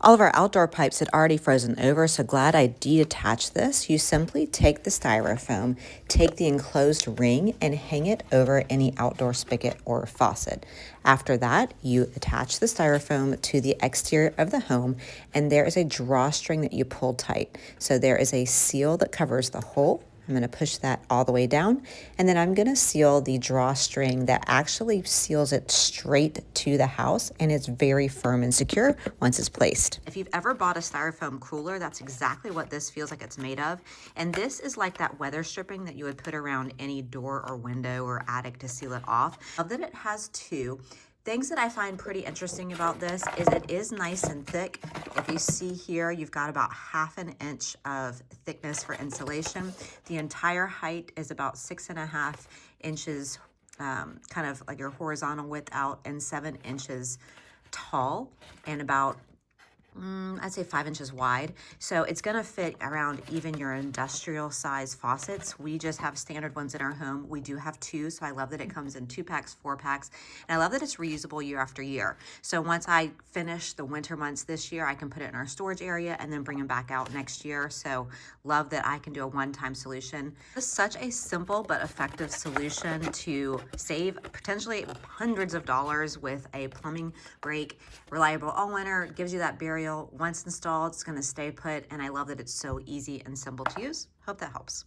All of our outdoor pipes had already frozen over, so glad I detached this. You simply take the styrofoam, take the enclosed ring, and hang it over any outdoor spigot or faucet. After that, you attach the styrofoam to the exterior of the home, and there is a drawstring that you pull tight. So there is a seal that covers the hole. I'm going to push that all the way down, and then I'm going to seal the drawstring that actually seals it straight to the house, and it's very firm and secure once it's placed. If you've ever bought a styrofoam cooler, that's exactly what this feels like it's made of. And this is like that weather stripping that you would put around any door or window or attic to seal it off. I love that it has two. Things that I find pretty interesting about this is it is nice and thick. If you see here, you've got about 1/2 inch of thickness for insulation. The entire height is about 6.5 inches, kind of like your horizontal width out, and 7 inches tall, and about I'd say 5 inches wide. So it's gonna fit around even your industrial size faucets. We just have standard ones in our home. We do have 2, so I love that it comes in 2 packs, 4 packs, and I love that it's reusable year after year. So once I finish the winter months this year, I can put it in our storage area and then bring them back out next year. So love that I can do a one-time solution. It's such a simple but effective solution to save potentially hundreds of dollars with a plumbing break. Reliable all winter, gives you that burial. Once installed, it's going to stay put, and I love that it's so easy and simple to use. Hope that helps.